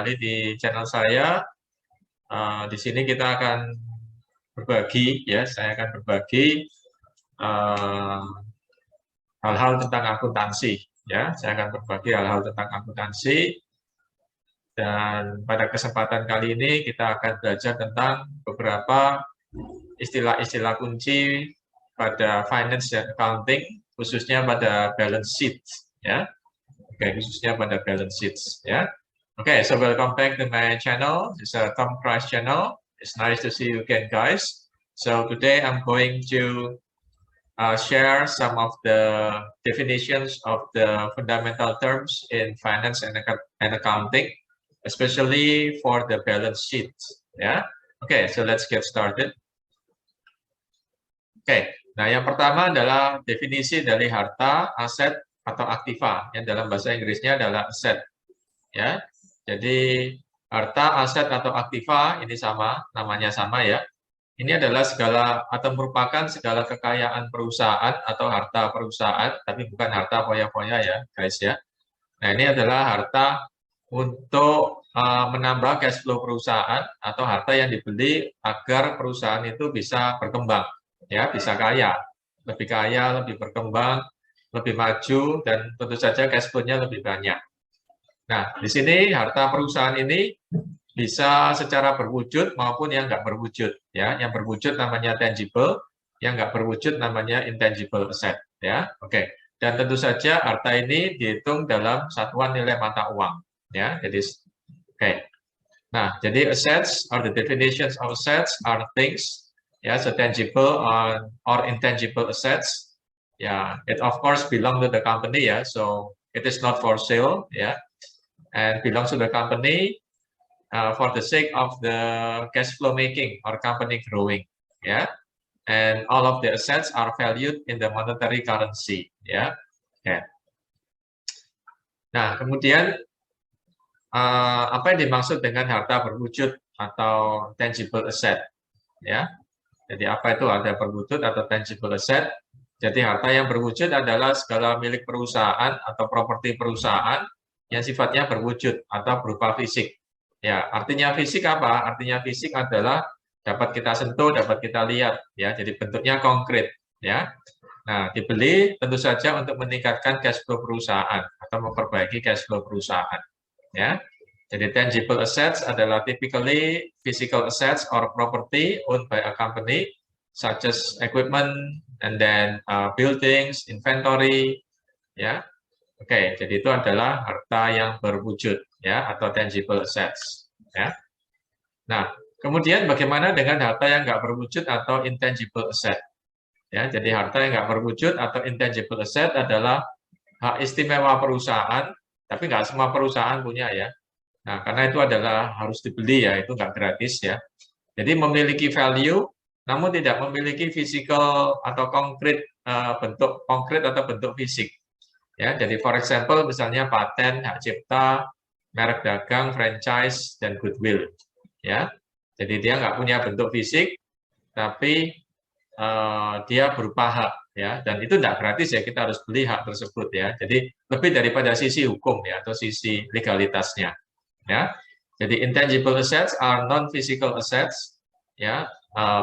kembali di channel saya. Di sini kita akan berbagi, ya, saya akan berbagi hal-hal tentang akuntansi, ya. Saya akan berbagi hal-hal tentang akuntansi, dan pada kesempatan kali ini kita akan belajar tentang beberapa istilah-istilah kunci pada finance dan accounting, khususnya pada balance sheet, ya. Oke, khususnya pada balance sheets, ya. Okay, so welcome back to my channel. It's a Tom Price channel. It's nice to see you again, guys. So today I'm going to share some of the definitions of the fundamental terms in finance and accounting, especially for the balance sheet. Yeah. Okay, so let's get started. Okay, nah yang pertama adalah definisi dari harta, aset, atau aktiva, yang dalam bahasa Inggrisnya adalah aset. Ya. Jadi harta, aset, atau aktiva ini sama, namanya sama ya. Ini adalah segala atau merupakan segala kekayaan perusahaan atau harta perusahaan, tapi bukan harta foya-foya ya, guys ya. Nah, ini adalah harta untuk menambah cash flow perusahaan atau harta yang dibeli agar perusahaan itu bisa berkembang, ya, bisa kaya, lebih berkembang, lebih maju, dan tentu saja cash flow-nya lebih banyak. Nah, di sini harta perusahaan ini bisa secara berwujud maupun yang nggak berwujud. Ya, yang berwujud namanya tangible, yang nggak berwujud namanya intangible asset. Ya, oke. Dan tentu saja harta ini dihitung dalam satuan nilai mata uang. Ya, jadi oke. Nah, jadi assets or the definitions of assets are things. Ya, so tangible or intangible assets. Ya, it of course belong to the company ya, so it is not for sale ya. And belongs to the company for the sake of the cash flow making or company growing, yeah. And all of the assets are valued in the monetary currency, ya. Yeah. Nah, kemudian apa yang dimaksud dengan harta berwujud atau tangible asset, ya? Jadi apa itu harta berwujud atau tangible asset? Jadi harta yang berwujud adalah segala milik perusahaan atau properti perusahaan yang sifatnya berwujud atau berupa fisik. Ya, artinya fisik apa? Artinya fisik adalah dapat kita sentuh, dapat kita lihat, ya. Jadi bentuknya konkret, ya. Nah, dibeli tentu saja untuk meningkatkan cash flow perusahaan atau memperbaiki cash flow perusahaan, ya. Jadi tangible assets adalah typically physical assets or property owned by a company, such as equipment and then buildings, inventory, ya. Oke, jadi itu adalah harta yang berwujud, ya, atau tangible assets, ya. Nah, kemudian bagaimana dengan harta yang nggak berwujud atau intangible asset? Ya, jadi harta yang nggak berwujud atau intangible asset adalah hak istimewa perusahaan, tapi nggak semua perusahaan punya ya. Nah, karena itu adalah harus dibeli ya, itu nggak gratis ya. Jadi memiliki value, namun tidak memiliki physical atau konkret bentuk konkret atau bentuk fisik. Ya, jadi for example misalnya paten, hak cipta, merek dagang, franchise, dan goodwill. Ya, jadi dia nggak punya bentuk fisik, tapi dia berupa hak. Ya, dan itu nggak gratis ya, kita harus beli hak tersebut ya. Jadi lebih daripada sisi hukum ya atau sisi legalitasnya. Ya, jadi intangible assets are non-physical assets. Ya,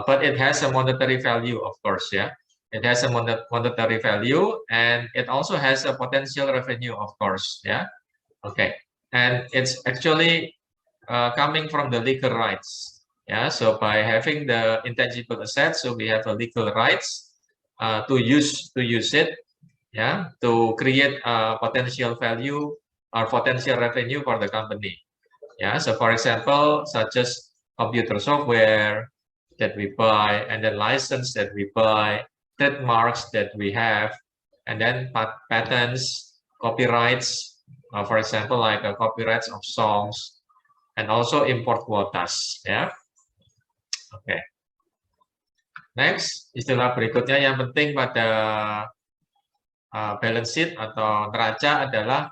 but it has a monetary value of course ya. It has a monetary value and it also has a potential revenue, of course. Yeah. Okay. And it's actually coming from the legal rights. Yeah. So by having the intangible assets, so we have a legal rights to use it. Yeah. To create potential value or potential revenue for the company. Yeah. So for example, such as computer software that we buy and then license that we buy, trademarks that we have, and then patents, copyrights, for example, like copyrights of songs, and also import quotas. Ya, oke. Next, istilah berikutnya yang penting pada balance sheet atau neraca adalah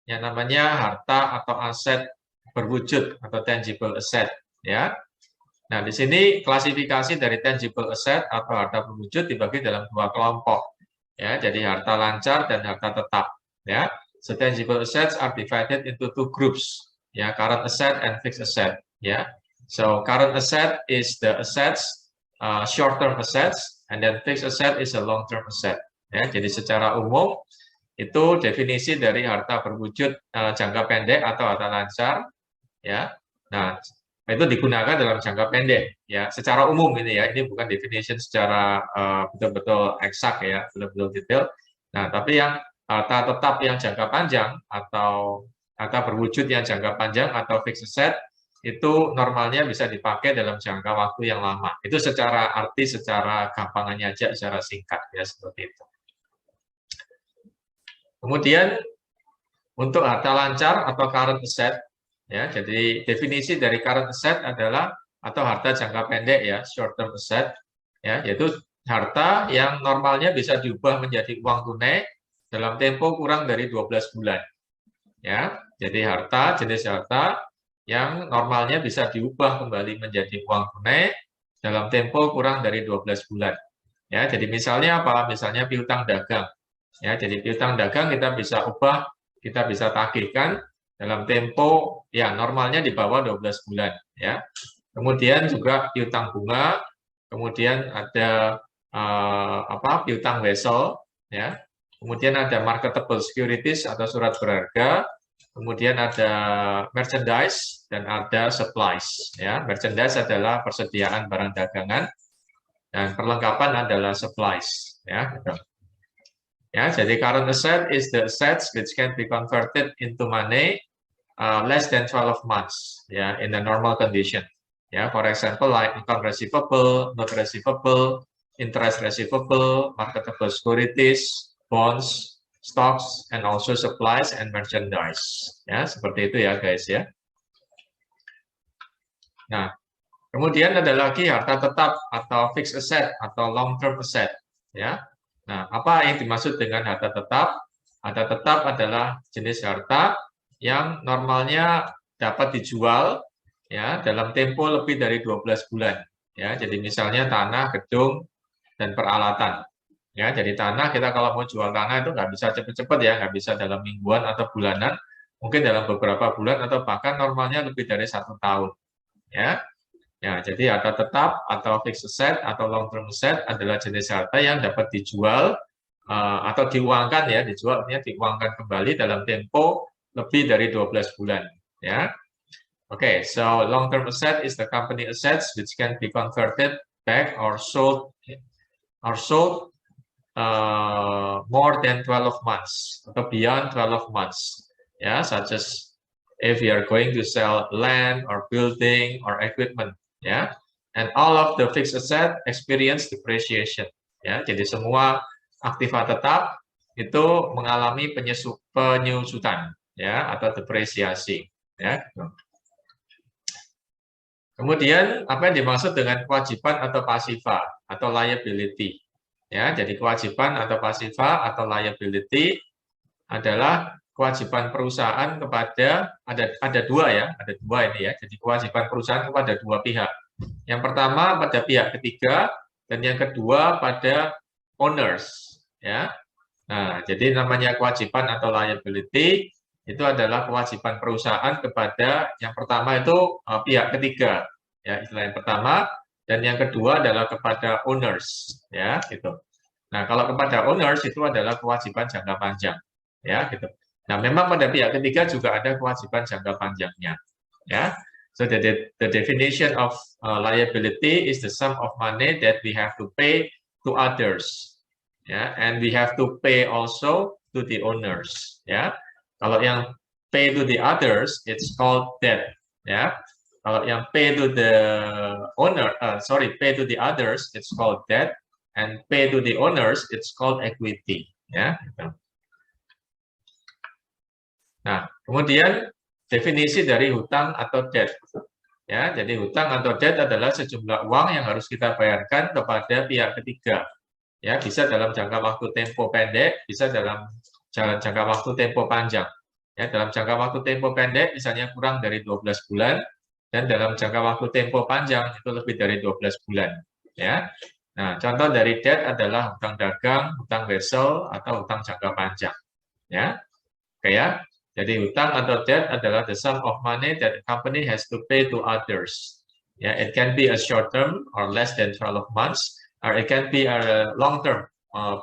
yang namanya harta atau aset berwujud atau tangible asset. Ya. Nah, di sini klasifikasi dari tangible asset atau harta berwujud dibagi dalam dua kelompok. Ya, jadi harta lancar dan harta tetap. Ya, so tangible assets are divided into two groups. ya, current asset and fixed asset, ya. So current asset is the assets, short-term assets, and then fixed asset is a long-term asset. Ya, jadi secara umum itu definisi dari harta berwujud jangka pendek atau harta lancar, ya. Nah, itu digunakan dalam jangka pendek, ya. Secara umum ini ya, ini bukan definition secara betul-betul eksak ya, betul-betul detail. Nah, tapi yang harta tetap yang jangka panjang atau harta berwujud yang jangka panjang atau fixed asset itu normalnya bisa dipakai dalam jangka waktu yang lama. Itu secara arti, secara gampangannya aja, secara singkat ya, seperti itu. Kemudian untuk harta lancar atau current asset, ya, jadi definisi dari current asset adalah atau harta jangka pendek ya, short term asset, ya, yaitu harta yang normalnya bisa diubah menjadi uang tunai dalam tempo kurang dari 12 bulan. Ya, jadi jenis harta yang normalnya bisa diubah kembali menjadi uang tunai dalam tempo kurang dari 12 bulan. Ya, jadi misalnya apa? Misalnya piutang dagang. Ya, jadi piutang dagang kita bisa ubah, kita bisa tagihkan dalam tempo ya normalnya di bawah 12 bulan, ya. Kemudian juga piutang bunga, kemudian ada piutang wesel, ya. Kemudian ada marketable securities atau surat berharga, kemudian ada merchandise dan ada supplies. Ya, merchandise adalah persediaan barang dagangan dan perlengkapan adalah supplies. Ya, gitu. Ya, jadi current asset is the assets which can be converted into money less than 12 months. Ya, in a normal condition. Ya, for example, like account receivable, note receivable, interest receivable, marketable securities, bonds, stocks, and also supplies and merchandise. Ya, seperti itu ya guys ya. Nah, kemudian ada lagi harta tetap atau fixed asset atau long term asset. Ya. Nah, apa yang dimaksud dengan harta tetap? Harta tetap adalah jenis harta yang normalnya dapat dijual ya dalam tempo lebih dari 12 bulan. Ya, jadi misalnya tanah, gedung, dan peralatan. Ya, jadi tanah kita kalau mau jual tanah itu nggak bisa cepat-cepat ya, nggak bisa dalam mingguan atau bulanan, mungkin dalam beberapa bulan atau bahkan normalnya lebih dari 1 tahun. Ya, ya jadi harta tetap atau fixed asset atau long term asset adalah jenis harta yang dapat dijual atau diuangkan ya, dijual artinya diuangkan kembali dalam tempo lebih dari 12 bulan. Ya, okay, so long term asset is the company assets which can be converted back or sold more than 12 months atau beyond 12 months, ya, such as if you are going to sell land or building or equipment, ya, and all of the fixed asset experience depreciation, ya, jadi semua aktiva tetap itu mengalami penyusutan, ya, atau depresiasi, ya. Kemudian apa yang dimaksud dengan kewajiban atau pasiva atau liability? Ya, jadi kewajiban atau pasiva atau liability adalah kewajiban perusahaan kepada ada dua ya, ada dua ini ya. Jadi kewajiban perusahaan kepada dua pihak. Yang pertama pada pihak ketiga dan yang kedua pada owners ya. Nah, jadi namanya kewajiban atau liability itu adalah kewajiban perusahaan kepada yang pertama itu pihak ketiga ya, istilah yang pertama, dan yang kedua adalah kepada owners ya gitu. Nah, kalau kepada owners itu adalah kewajiban jangka panjang ya gitu. Nah, memang pada pihak ketiga juga ada kewajiban jangka panjangnya ya. So the definition of liability is the sum of money that we have to pay to others. Ya, and we have to pay also to the owners. Ya, kalau yang pay to the others, it's called debt. Ya, kalau yang pay to the pay to the others, it's called debt, and pay to the owners, it's called equity. Ya. Nah, kemudian definisi dari hutang atau debt. Ya, jadi hutang atau debt adalah sejumlah uang yang harus kita bayarkan kepada pihak ketiga. Ya, bisa dalam jangka waktu tempo pendek, bisa dalam jangka waktu tempo panjang. Ya, dalam jangka waktu tempo pendek misalnya kurang dari 12 bulan dan dalam jangka waktu tempo panjang itu lebih dari 12 bulan, ya. Nah, contoh dari debt adalah hutang dagang, hutang wesel atau hutang jangka panjang, ya. Oke ya. Jadi hutang atau debt adalah the sum of money that the company has to pay to others. Ya, it can be a short term or less than 12 months, or it can be a long term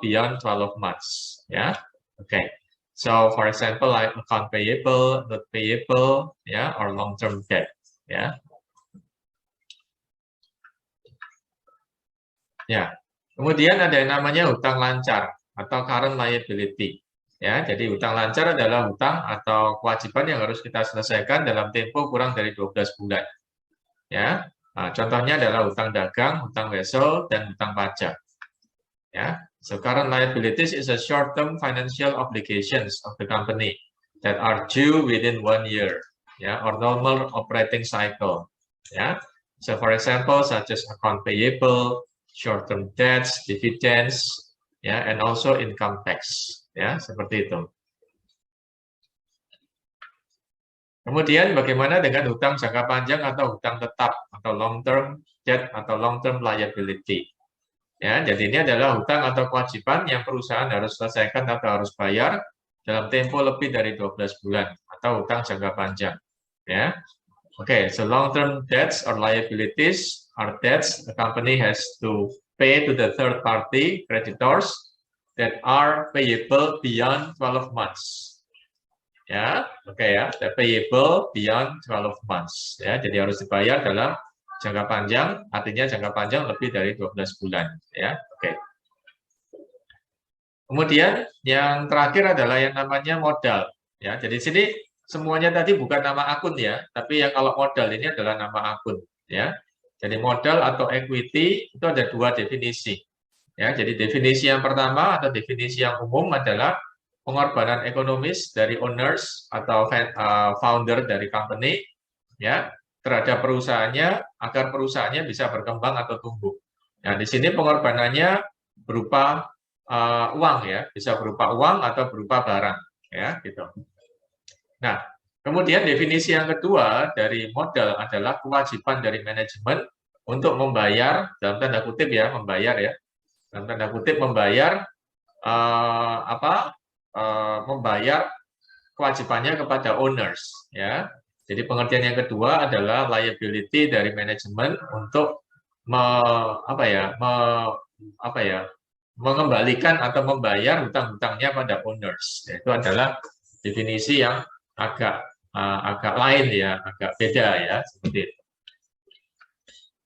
beyond 12 months. Ya, okay. So for example, like account payable, note payable, ya, or long term debt. Ya. Ya. Kemudian ada yang namanya hutang lancar atau current liability. Ya, jadi hutang lancar adalah hutang atau kewajiban yang harus kita selesaikan dalam tempo kurang dari 12 bulan. Ya, nah, contohnya adalah hutang dagang, hutang wesel, dan hutang pajak. Ya, so current liabilities is a short-term financial obligations of the company that are due within 1 year, ya, or normal operating cycle. Ya, so for example, such as account payable, short-term debts, dividends, ya, and also income tax, ya, seperti itu. Kemudian bagaimana dengan hutang jangka panjang atau hutang tetap atau long-term debt atau long-term liability? Ya, jadi ini adalah hutang atau kewajiban yang perusahaan harus selesaikan atau harus bayar dalam tempo lebih dari 12 bulan atau hutang jangka panjang. Ya, okay, so long-term debts or liabilities are debts the company has to pay to the third party creditors that are payable beyond 12 months. Ya, oke ya, the payable beyond 12 months. Ya, jadi harus dibayar dalam jangka panjang, artinya jangka panjang lebih dari 12 bulan. Ya, oke. Kemudian yang terakhir adalah yang namanya modal. Ya, jadi sini semuanya tadi bukan nama akun ya, tapi yang kalau modal ini adalah nama akun. Ya, jadi modal atau equity itu ada dua definisi. Ya, jadi definisi yang pertama atau definisi yang umum adalah pengorbanan ekonomis dari owners atau founder dari company, ya, terhadap perusahaannya agar perusahaannya bisa berkembang atau tumbuh. Nah, di sini pengorbanannya berupa uang ya, bisa berupa uang atau berupa barang, ya, gitu. Nah, kemudian definisi yang kedua dari modal adalah kewajiban dari manajemen untuk membayar, dalam tanda kutip ya, membayar ya, dalam tanda kutip membayar membayar kewajibannya kepada owners, ya. Jadi pengertian yang kedua adalah liability dari manajemen untuk mengembalikan atau membayar hutang-hutangnya pada owners. Itu adalah definisi yang agak lain ya, agak beda ya, seperti itu.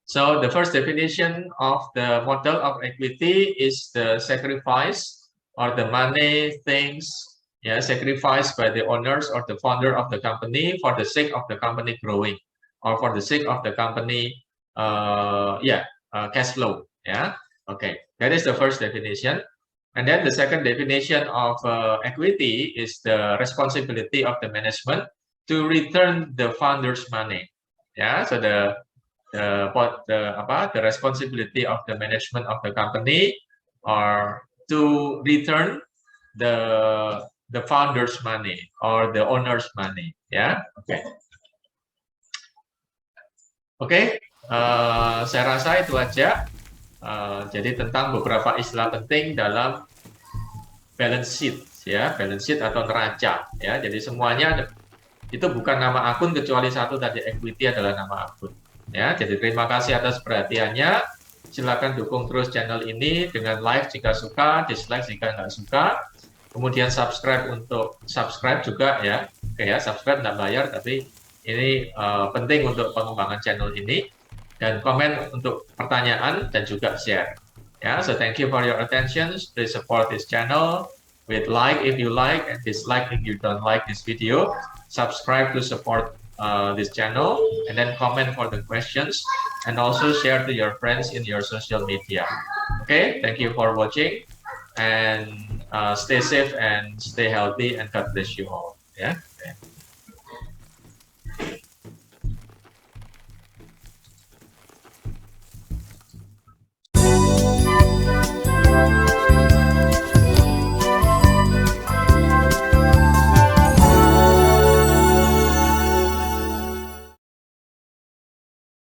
So the first definition of the model of equity is the sacrifice or the money, things, sacrificed by the owners or the founder of the company for the sake of the company growing or for the sake of the company cash flow. Yeah, okay, that is the first definition. And then the second definition of equity is the responsibility of the management to return the founder's money. Yeah, so the responsibility of the management of the company are to return the founder's money or the owner's money. Ya, oke. Saya rasa itu aja. Jadi tentang beberapa istilah penting dalam balance sheet, ya, balance sheet atau neraca, ya. Jadi semuanya itu bukan nama akun kecuali satu tadi, equity adalah nama akun. Ya, jadi terima kasih atas perhatiannya. Silakan dukung terus channel ini dengan like jika suka, dislike jika nggak suka. Kemudian subscribe untuk subscribe juga ya. Oke ya, subscribe nggak bayar, tapi ini penting untuk pengembangan channel ini. Dan komen untuk pertanyaan dan juga share. Ya, so thank you for your attention. Please support this channel with like if you like and dislike if you don't like this video. Subscribe to support this channel, and then comment for the questions, and also share to your friends in your social media. Okay, thank you for watching, and stay safe and stay healthy, and God bless you all. Yeah. Okay.